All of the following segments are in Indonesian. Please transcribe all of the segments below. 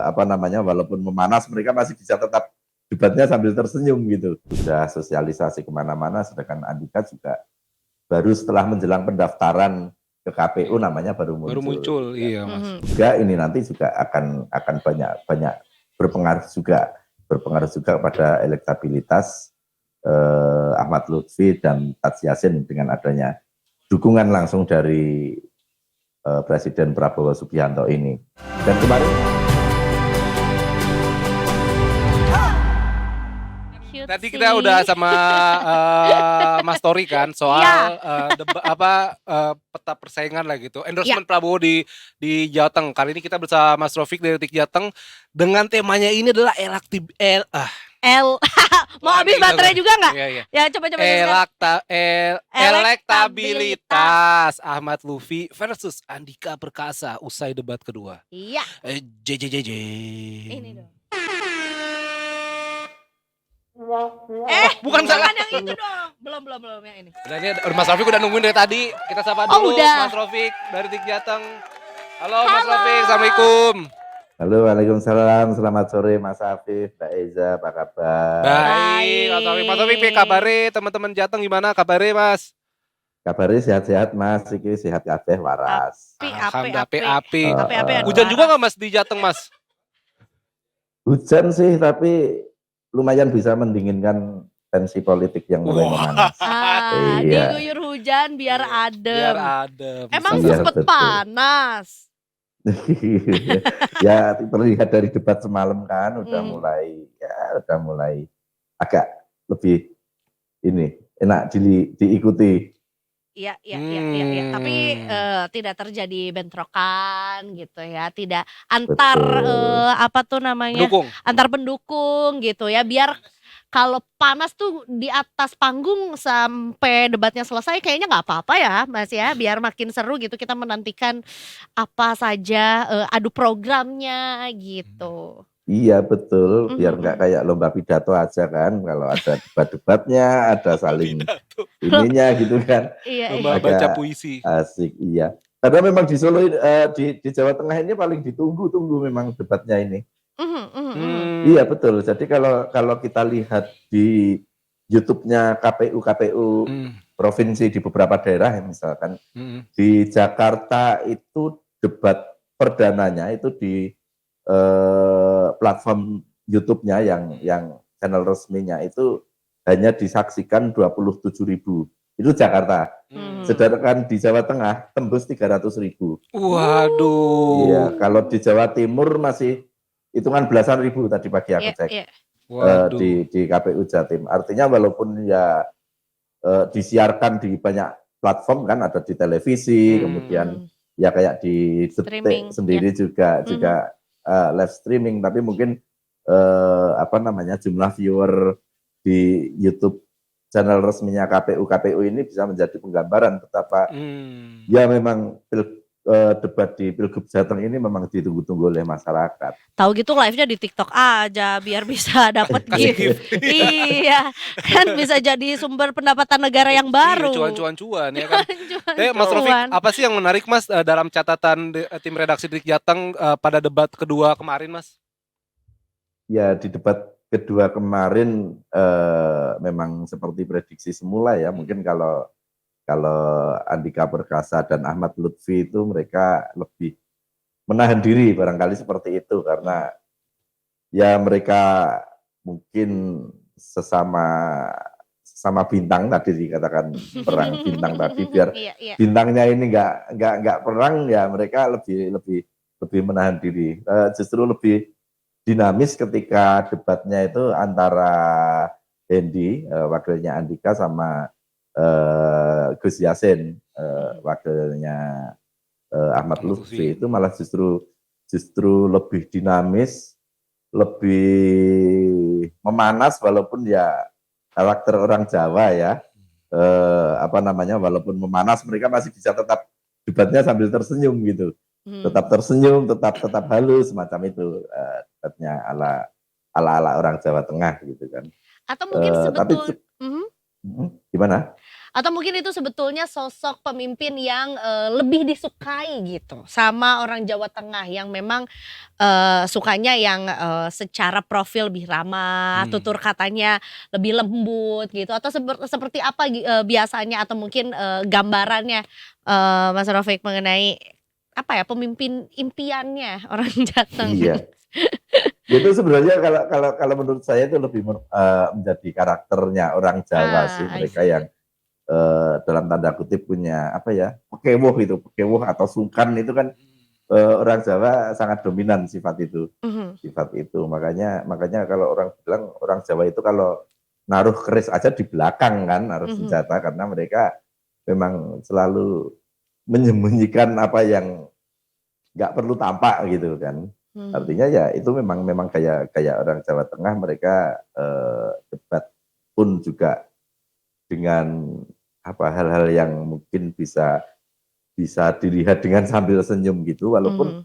apa namanya, walaupun memanas mereka masih bisa tetap debatnya sambil tersenyum gitu. Sudah sosialisasi kemana-mana, sedangkan Andika juga baru setelah menjelang pendaftaran ke KPU namanya baru Baru muncul. muncul, Gitu. iya Mas. Juga ini nanti juga akan banyak berpengaruh juga pada elektabilitas Ahmad Lutfi dan Taj Yassin dengan adanya dukungan langsung dari Presiden Prabowo Subianto ini. Dan kemarin tadi kita udah sama Mas Tori kan soal peta persaingan lah gitu. Endorsement Prabowo di Jateng. Kali ini kita bersama Mas Rofik dari Detik Jateng dengan temanya ini adalah mau habis baterai juga nggak? Iya. Ya coba. Elektabilitas Ahmad Lutfi versus Andika Perkasa usai debat kedua. Iya. JJJJ. Ini dong. Bukan salah yang itu dong. Belum yang ini. Dan ini Mas Rofik udah nungguin dari tadi. Kita sapa dulu Mas Rofik dari Detik Jateng. Halo Mas Rofik, Assalamualaikum. Halo, waalaikumsalam. Selamat sore Mas Afif, Mbak Eza, apa kabar? Baik, Mas Rofik, kabarnya teman-teman Jateng gimana kabarnya Mas? Kabarnya sehat-sehat Mas, iki sehat kabeh waras. Api. Hujan juga nggak Mas di Jateng Mas? Hujan sih, tapi lumayan bisa mendinginkan tensi politik yang mulai memanas. Iya. Diguyur hujan biar adem. Emang sempet panas. Ya terlihat dari debat semalam kan udah mulai agak lebih ini enak diikuti. Iya. Tapi tidak terjadi bentrokan gitu ya, tidak antar antar pendukung gitu ya, biar kalau panas tuh di atas panggung sampai debatnya selesai kayaknya nggak apa-apa ya Mas ya, biar makin seru gitu kita menantikan apa saja adu programnya gitu. Iya betul, biar nggak kayak lomba pidato aja kan, kalau ada debat-debatnya, ada saling ininya gitu kan. Lomba baca puisi. Asik, iya. Karena memang di Solo, di Jawa Tengah ini paling ditunggu memang debatnya ini. Iya betul. Jadi kalau kita lihat di YouTube-nya KPU provinsi di beberapa daerah ya, misalkan di Jakarta itu debat perdananya itu di platform YouTube-nya yang channel resminya itu hanya disaksikan 27.000. Itu Jakarta. Sedangkan di Jawa Tengah tembus 300.000. Waduh. Iya, kalau di Jawa Timur masih hitungan belasan ribu tadi pagi aku cek. Di KPU Jatim. Artinya walaupun ya disiarkan di banyak platform kan, ada di televisi, kemudian ya kayak di Detik sendiri juga live streaming, tapi mungkin jumlah viewer di YouTube channel resminya KPU ini bisa menjadi penggambaran betapa ya memang debat di Pilgub Jateng ini memang ditunggu-tunggu oleh masyarakat. Tahu gitu live-nya di TikTok aja biar bisa dapat gift. Iya, kan bisa jadi sumber pendapatan negara yang baru. Cuan-cuan ya kan. Mas Rofik, apa sih yang menarik Mas dalam catatan tim redaksi Detik Jateng pada debat kedua kemarin Mas? Ya di debat kedua kemarin memang seperti prediksi semula ya, mungkin kalau Andika Perkasa dan Ahmad Lutfi itu mereka lebih menahan diri barangkali seperti itu, karena ya mereka mungkin sesama bintang tadi dikatakan perang bintang tadi, biar bintangnya ini nggak perang ya mereka lebih menahan diri. Justru lebih dinamis ketika debatnya itu antara Hendy wakilnya Andika sama Gus Yassin wakilnya Ahmad Lutfi, itu malah justru lebih dinamis, lebih memanas, walaupun ya karakter orang Jawa ya, walaupun memanas mereka masih bisa tetap debatnya sambil tersenyum gitu, tetap tersenyum, tetap halus semacam itu debatnya ala orang Jawa Tengah gitu kan. Atau mungkin sebetulnya gimana? Atau mungkin itu sebetulnya sosok pemimpin yang lebih disukai gitu sama orang Jawa Tengah yang memang sukanya yang secara profil lebih ramah, tutur katanya lebih lembut gitu, atau seperti apa biasanya atau mungkin gambarannya Mas Rafiq mengenai apa ya, pemimpin impiannya orang Jateng? Iya. Itu sebenarnya kalau menurut saya itu lebih menjadi karakternya orang Jawa sih, I mereka see. yang dalam tanda kutip punya apa ya, pekewuh atau sungkan itu kan orang Jawa sangat dominan Mhm. sifat itu. Makanya kalau orang bilang orang Jawa itu kalau naruh keris aja di belakang kan, naruh Mhm. senjata karena mereka memang selalu menyembunyikan apa yang nggak perlu tampak gitu kan. Mhm. Artinya ya itu memang kayak kayak orang Jawa Tengah, mereka debat pun juga dengan apa hal-hal yang mungkin bisa bisa dilihat dengan sambil senyum gitu, walaupun Mhm.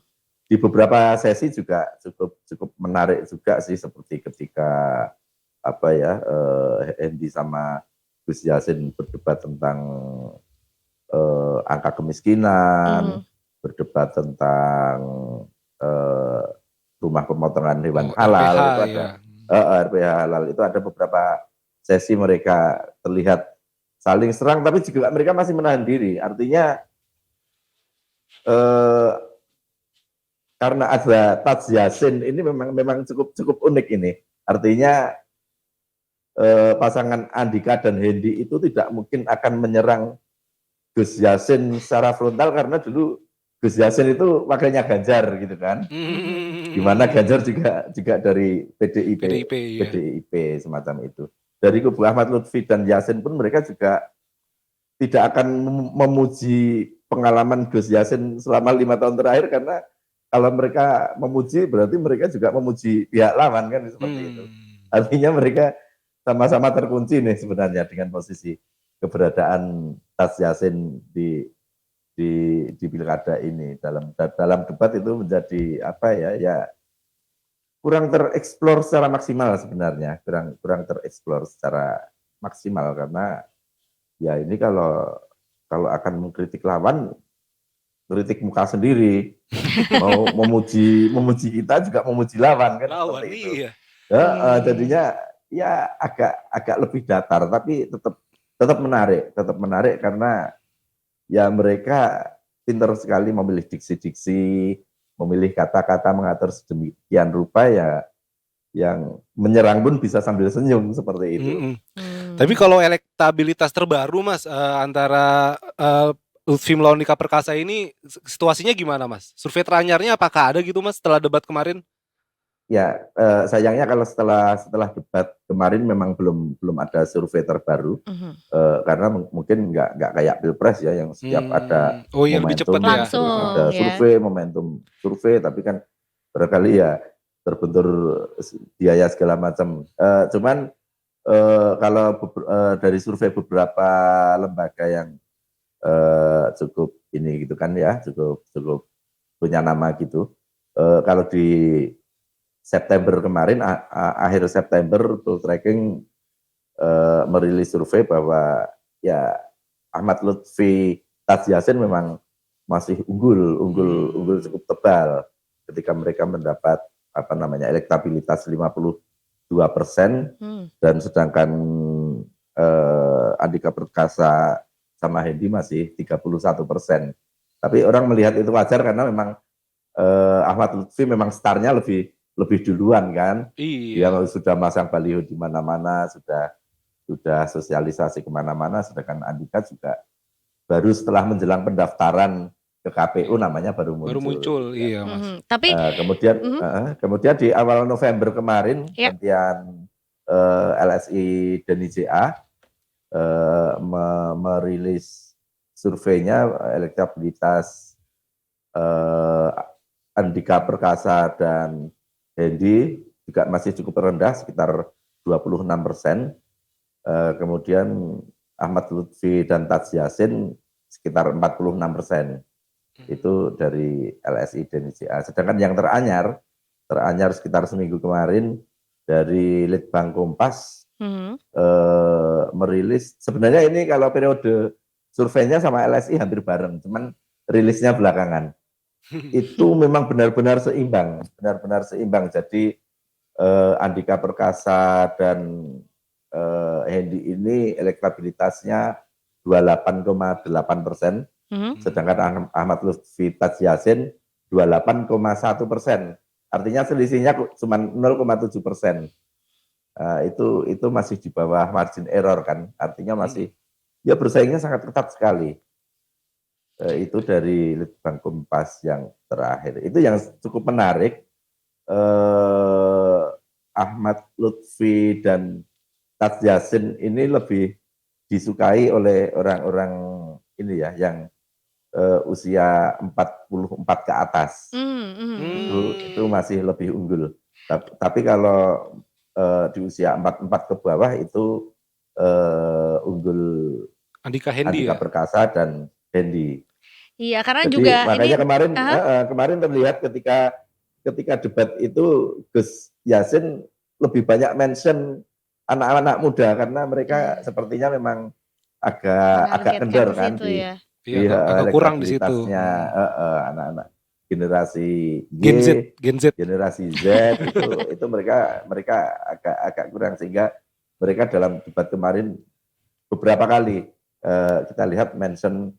di beberapa sesi juga cukup cukup menarik juga sih, seperti ketika apa ya, Hendy sama Gus Yassin berdebat tentang angka kemiskinan, Mhm. berdebat tentang eh, rumah pemotongan hewan Oh, halal, RPH itu ada ya. RPH halal, itu ada beberapa sesi mereka terlihat saling serang, tapi juga mereka masih menahan diri. Artinya eh, karena ada Taj Yassin ini memang memang cukup cukup unik ini. Artinya pasangan Andika dan Hendy itu tidak mungkin akan menyerang Gus Yassin secara frontal, karena dulu Gus Yassin itu wakilnya Ganjar gitu kan. Mhm. Di mana Hmm. Ganjar juga dari PDIP ya. PDIP semacam itu. Dari kubu Ahmad Lutfi dan Yassin pun mereka juga tidak akan memuji pengalaman Gus Yassin selama 5 tahun terakhir, karena kalau mereka memuji berarti mereka juga memuji pihak lawan kan, seperti itu. Hmm. Artinya mereka sama-sama terkunci nih sebenarnya dengan posisi keberadaan Tas Yassin di pilkada ini. Dalam debat itu menjadi apa ya, ya kurang tereksplor secara maksimal sebenarnya, kurang kurang tereksplor secara maksimal, karena ya ini kalau kalau akan mengkritik lawan, kritik muka sendiri, mau memuji kita juga memuji lawan kan, seperti Lawan itu. iya. Ya, Mmm. jadinya ya agak lebih datar, tapi tetap tetap menarik karena ya mereka pintar sekali memilih diksi-diksi, memilih kata-kata, mengatur sedemikian rupa ya, yang menyerang pun bisa sambil senyum seperti itu. Mhm. Tapi Mmm. kalau elektabilitas terbaru Mas, antara, Lutfi melawan Nika Perkasa ini situasinya gimana Mas? Survei teranyarnya apakah ada gitu Mas setelah debat kemarin? Ya, sayangnya kalau setelah debat kemarin memang belum ada survei terbaru, Mhm. karena mungkin nggak kayak pilpres ya, yang setiap ada Oh iya lebih cepet momentum ya? terus Langsung ada ya? survei, momentum survei, tapi kan barangkali ya terbentur biaya segala macam. Cuman kalau dari survei beberapa lembaga yang cukup ini gitu kan ya, cukup cukup punya nama gitu, kalau di September kemarin, akhir September, Tool Tracking merilis survei bahwa ya Ahmad Lutfi Taj Yassin memang masih unggul Mmm. cukup tebal ketika mereka mendapat apa namanya elektabilitas 52%, Mmm. dan sedangkan Andika Perkasa sama Hendy masih 31%. Tapi orang melihat itu wajar karena memang Ahmad Lutfi memang startnya lebih lebih duluan kan. Dia Iya. sudah masang baliho di mana-mana, sudah sosialisasi kemana-mana, sedangkan Andika juga baru setelah menjelang pendaftaran ke KPU namanya baru Baru muncul muncul, gitu kan. iya Mas. Mhm. Tapi mhm, Kemudian di awal November kemarin ya. gantian LSI Denny JA merilis surveinya, elektabilitas eh, Andika Perkasa dan Hendy juga masih cukup rendah, sekitar 26%. Kemudian Ahmad Lutfi dan Taj Yassin sekitar 46%. Itu dari LSI dan ICA. Sedangkan yang teranyar sekitar seminggu kemarin dari Litbang Kompas merilis. Sebenarnya ini kalau periode surveinya sama LSI hampir bareng, cuman rilisnya belakangan. Itu memang benar-benar seimbang. Jadi Andika Perkasa dan Hendy ini elektabilitasnya 28,8%, sedangkan Ahmad Lutfi Taj Yassin 28,1%. Artinya selisihnya cuma 0,7%. Itu masih di bawah margin error kan, artinya masih ya bersaingnya sangat ketat sekali. Itu dari Litbang Kompas yang terakhir. Itu yang cukup menarik. Ahmad Lutfi dan Taj Yassin ini lebih disukai oleh orang-orang ini ya yang usia 44 ke atas. Itu masih lebih unggul. Tapi kalau di usia 44 ke bawah itu unggul Andika Perkasa dan Hendy. Iya, karena jadi, juga makanya ini kemarin terlihat ketika debat itu Gus Yassin lebih banyak mention anak-anak muda karena mereka sepertinya memang agak kendor kan agak kurang di situ. Anak-anak generasi Gen Z, generasi Z itu mereka agak kurang, sehingga mereka dalam debat kemarin beberapa kali kita lihat mention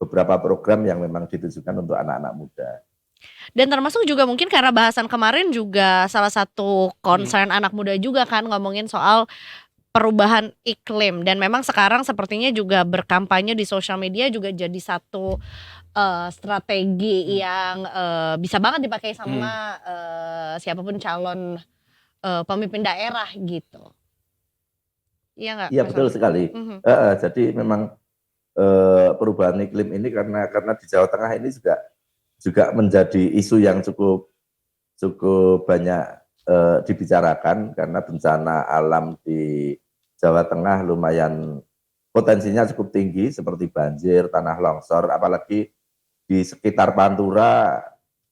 beberapa program yang memang ditujukan untuk anak-anak muda. Dan termasuk juga mungkin karena bahasan kemarin juga salah satu concern anak muda juga kan, ngomongin soal perubahan iklim, dan memang sekarang sepertinya juga berkampanye di sosial media juga jadi satu strategi yang bisa banget dipakai sama siapapun calon pemimpin daerah gitu. Iya nggak? Iya betul sekali. Jadi memang perubahan iklim ini karena di Jawa Tengah ini juga menjadi isu yang cukup banyak dibicarakan, karena bencana alam di Jawa Tengah lumayan potensinya cukup tinggi, seperti banjir, tanah longsor, apalagi di sekitar Pantura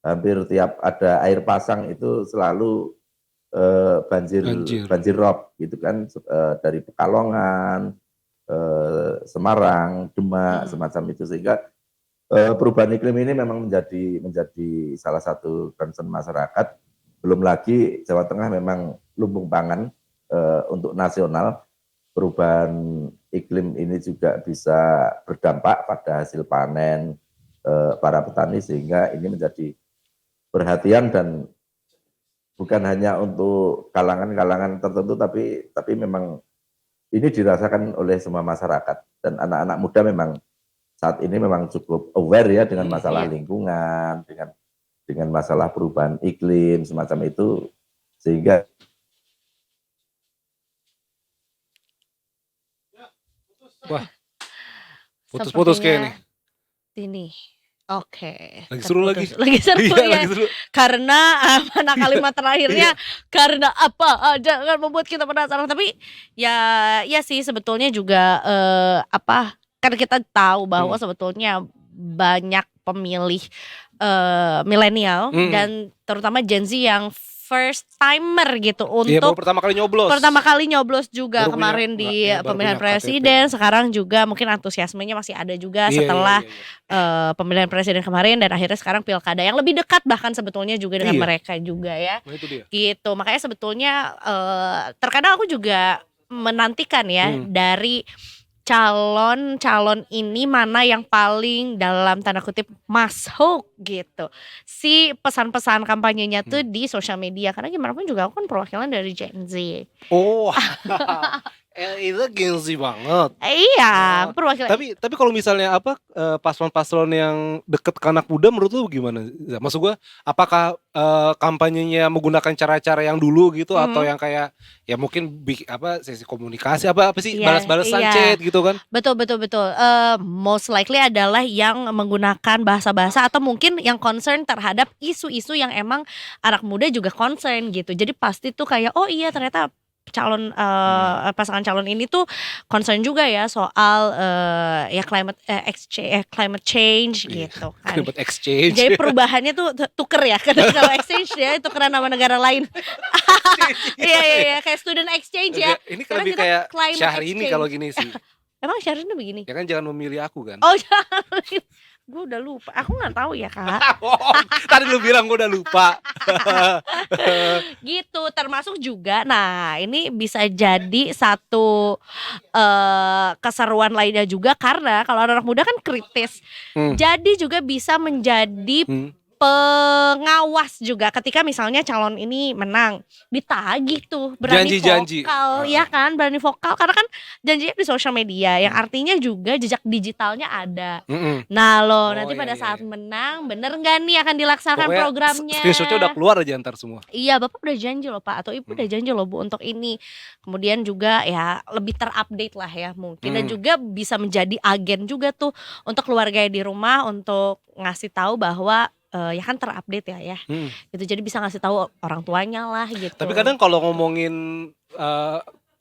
hampir tiap ada air pasang itu selalu banjir rob gitu kan, dari Pekalongan, Semarang, Demak, semacam itu, sehingga perubahan iklim ini memang menjadi salah satu concern masyarakat. Belum lagi Jawa Tengah memang lumbung pangan untuk nasional. Perubahan iklim ini juga bisa berdampak pada hasil panen para petani, sehingga ini menjadi perhatian dan bukan hanya untuk kalangan-kalangan tertentu, tapi memang ini dirasakan oleh semua masyarakat, dan anak-anak muda memang saat ini memang cukup aware ya dengan masalah lingkungan, dengan masalah perubahan iklim semacam itu, sehingga wah putus kayaknya ini. Oke. Lagi seru lagi seru ya. Lagi seru. Karena mana kalimat terakhirnya karena apa jangan membuat kita penasaran, tapi ya sih sebetulnya juga kan kita tahu bahwa sebetulnya banyak pemilih milenial dan terutama Gen Z yang first timer gitu untuk pertama kali nyoblos juga kemarin di pemilihan presiden KTP. Sekarang juga mungkin antusiasmenya masih ada juga setelah pemilihan presiden kemarin, dan akhirnya sekarang pilkada yang lebih dekat bahkan sebetulnya juga dengan mereka juga ya. Nah, itu dia. Gitu, makanya sebetulnya terkadang aku juga menantikan ya dari calon ini mana yang paling dalam tanda kutip masuk gitu si pesan-pesan kampanyenya tuh di sosial media, karena gimana pun juga aku kan perwakilan dari Gen Z. Itu Gen Z banget. Iya, perwakilan. Tapi kalau misalnya paslon-paslon yang deket ke anak muda menurut lu gimana? Maksud gue, apakah kampanyenya menggunakan cara-cara yang dulu gitu atau yang kayak ya mungkin sesi komunikasi apa sih balas-balasan chat gitu kan? Betul. Most likely adalah yang menggunakan bahasa-bahasa atau mungkin yang concern terhadap isu-isu yang emang anak muda juga concern gitu. Jadi pasti tuh kayak oh iya ternyata calon pasangan calon ini tuh concern juga ya soal ya climate change gitu kan. Climate exchange. Jadi perubahannya tuh tuker ya, kalau exchange ya tukeran sama negara lain. Iya, kayak student exchange ya. Ini Sekarang lebih kita kayak climate Syahrini exchange. kalau gini sih. Emang Syahrini begini? Ya kan jangan memilih aku kan. Oh jangan, gue udah lupa. Aku nggak tahu ya kak. Bohong. Tadi lu bilang gue udah lupa. Gitu, termasuk juga. Nah ini bisa jadi satu keseruan lainnya juga karena kalau anak muda kan kritis. Jadi juga bisa menjadi pengawas juga ketika misalnya calon ini menang, ditagih tuh berani Janji-janji. vokal ya kan, berani vokal karena kan janjinya di sosial media yang artinya juga jejak digitalnya ada. Nah lo nanti pada saat menang bener nggak nih akan dilaksanakan Pokoknya programnya? Screenshotnya udah keluar aja ntar semua. Iya bapak udah janji loh pak atau ibu udah janji loh bu untuk ini. Kemudian juga ya lebih terupdate lah ya mungkin dan juga bisa menjadi agen juga tuh untuk keluarga di rumah untuk ngasih tahu bahwa ya kan terupdate ya gitu jadi bisa ngasih tahu orang tuanya lah gitu. Tapi kadang kalau ngomongin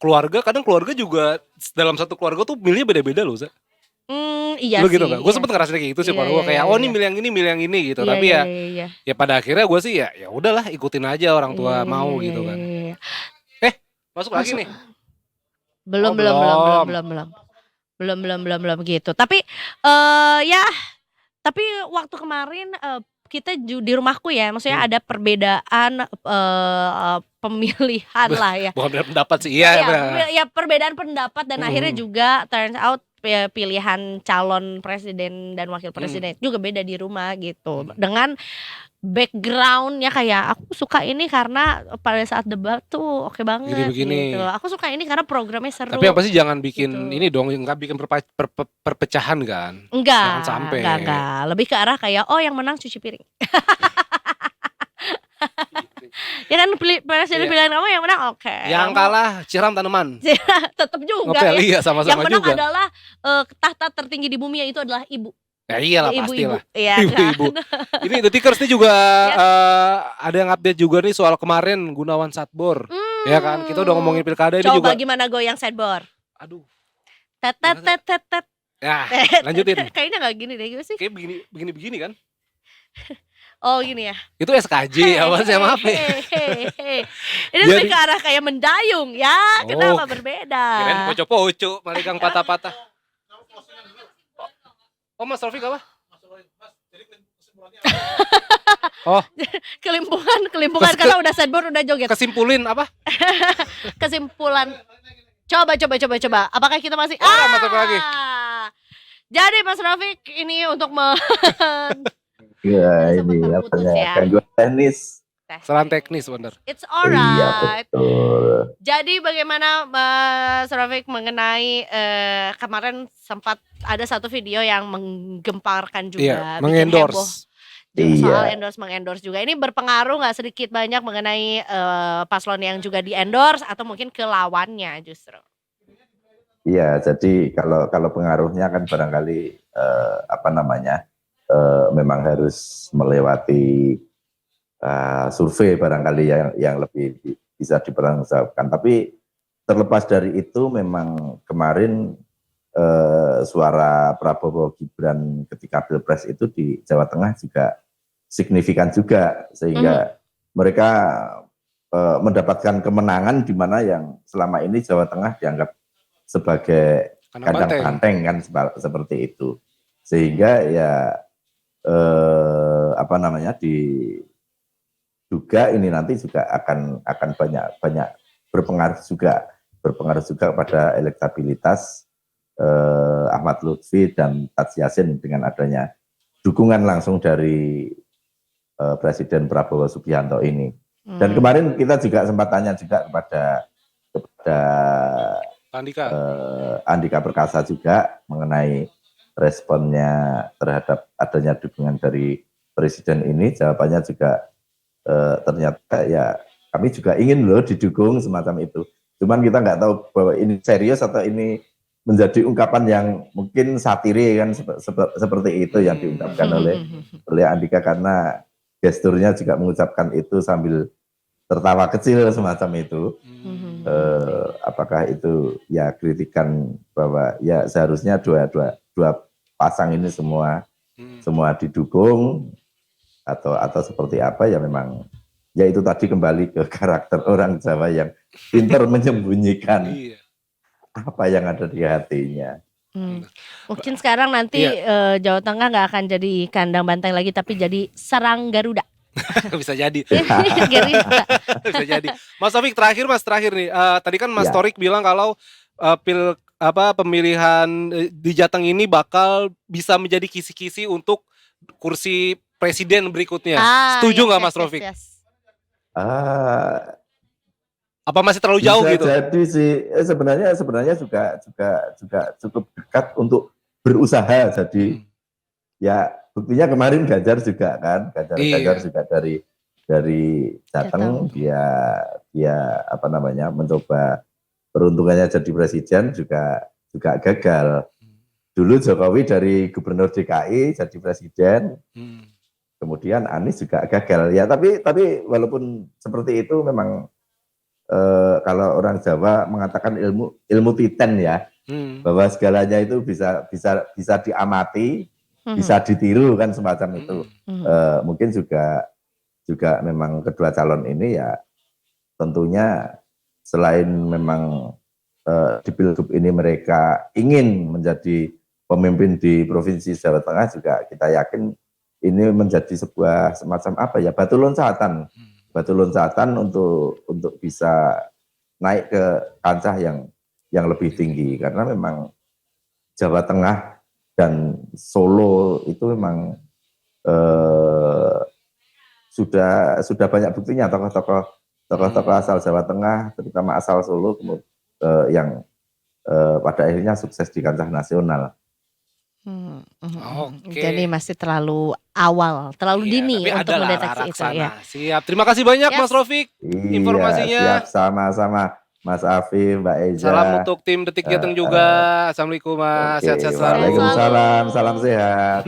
keluarga, kadang keluarga juga dalam satu keluarga tuh milihnya beda-beda loh, Za. Iya lu sih. gitu gak? Gue sempet ngerasain kayak gitu sih, gue kayak oh ini milih yang ini gitu. Tapi ya pada akhirnya gue sih ya udahlah ikutin aja orang tua mau gitu kan. Masuk lagi nih. Belum gitu. Tapi tapi waktu kemarin kita di rumahku ya, maksudnya ada perbedaan pemilihan lah ya. Bukan beda pendapat sih, iya. Ya perbedaan pendapat dan akhirnya juga turns out pilihan calon presiden dan wakil presiden juga beda di rumah gitu. Dengan backgroundnya kayak aku suka ini karena pada saat debat tuh oke banget gitu. Aku suka ini karena programnya seru. Tapi apa sih jangan bikin gitu. Ini dong, nggak bikin perpecahan kan? Enggak, jangan sampai. Enggak. Lebih ke arah kayak oh yang menang cuci piring. Ya kan presiden pilihan kamu yang menang oke. Yang kalah siram tanaman. Tetap juga Ngepel, ya. Iya, sama-sama yang menang juga. adalah tahta tertinggi di bumi itu adalah ibu. Ya iyalah ibu-ibu. pastilah. Iya, ibu-ibu. Ini The Tickers nih juga ada yang update juga nih soal kemarin Gunawan Satbor. Ya kan, kita udah ngomongin pilkada ini juga. Coba gimana goyang Satbor? Aduh. Tet. Ya, lanjutin. Kayaknya nggak gini deh, gimana sih? Kayak begini kan? Oh gini ya. Itu SKJ apa sih maaf nih. Ini lebih ke arah kayak mendayung ya. Kenapa berbeda? Kirain poco-poco, maligang patah-patah. Oh Mas Taufik apa? Oh kelimpungan karena udah Satbor udah joget. Kesimpulin apa? Kesimpulan. Coba. Apakah kita masih masuk lagi. Jadi Mas Rafiq ini untuk ya ini apanya gangguan teknis. Saran teknis bener. It's alright. Iya betul. Jadi bagaimana Mas Rafiq mengenai kemarin sempat ada satu video yang menggemparkan juga, mengendorse. Soal mengendorse juga. Ini berpengaruh nggak sedikit banyak mengenai paslon yang juga di endorse atau mungkin ke lawannya justru? Iya, jadi kalau pengaruhnya kan barangkali memang harus melewati survei barangkali yang lebih bisa dipertanggungjawabkan. Tapi terlepas dari itu memang kemarin suara Prabowo Gibran ketika Pilpres itu di Jawa Tengah juga signifikan juga sehingga mereka mendapatkan kemenangan di mana yang selama ini Jawa Tengah dianggap sebagai kandang banteng kan seperti itu. Sehingga ya diduga ini nanti juga akan banyak berpengaruh juga pada elektabilitas Ahmad Lutfi dan Taj Yassin dengan adanya dukungan langsung dari Presiden Prabowo Subianto ini. Dan kemarin kita juga sempat tanya juga kepada Andika Perkasa juga mengenai responnya terhadap adanya dukungan dari Presiden ini. Jawabannya juga ternyata ya kami juga ingin loh didukung semacam itu. Cuman kita nggak tahu bahwa ini serius atau ini menjadi ungkapan yang mungkin satire kan seperti itu yang diungkapkan oleh Andika karena gesturnya juga mengucapkan itu sambil tertawa kecil semacam itu. Apakah itu ya kritikan bahwa ya seharusnya dua pasang ini semua didukung atau seperti apa ya memang ya itu tadi kembali ke karakter orang Jawa yang pintar menyembunyikan Iya. apa yang ada di hatinya. Mungkin sekarang nanti Jawa Tengah nggak akan jadi kandang banteng lagi, tapi jadi sarang Garuda. Bisa jadi. Gerindra. Bisa jadi. Mas Taufik terakhir nih. Tadi kan Mas Ya. Torik bilang kalau pemilihan di Jateng ini bakal bisa menjadi kisi-kisi untuk kursi presiden berikutnya. Setuju nggak Mas Taufik? Ah, Apa masih terlalu jauh bisa gitu? jadi sih. Sebenarnya juga cukup dekat untuk berusaha. Jadi ya buktinya kemarin Ganjar juga kan, Ganjar juga dari Jateng, dia apa namanya mencoba peruntungannya jadi presiden juga gagal. Dulu Jokowi dari gubernur DKI jadi presiden, kemudian Anies juga gagal. Ya tapi walaupun seperti itu memang kalau orang Jawa mengatakan ilmu titen ya, bahwa segalanya itu bisa diamati, bisa ditiru kan semacam itu. Mungkin juga memang kedua calon ini ya tentunya selain memang di Pilgub ini mereka ingin menjadi pemimpin di Provinsi Jawa Tengah, juga kita yakin ini menjadi sebuah semacam apa ya, batu loncatan untuk bisa naik ke kancah yang lebih tinggi, karena memang Jawa Tengah dan Solo itu memang sudah banyak buktinya tokoh-tokoh asal Jawa Tengah, terutama asal Solo, yang pada akhirnya sukses di kancah nasional. Jadi masih terlalu awal, terlalu dini untuk mendeteksi itu ya. Siap. Terima kasih banyak Mas Taufik informasinya. Siap, sama-sama Mas Afif, Mbak Eza. Salam untuk tim Detik Jateng juga. Assalamualaikum Mas. Sehat-sehat selalu. Waalaikumsalam, salam sehat.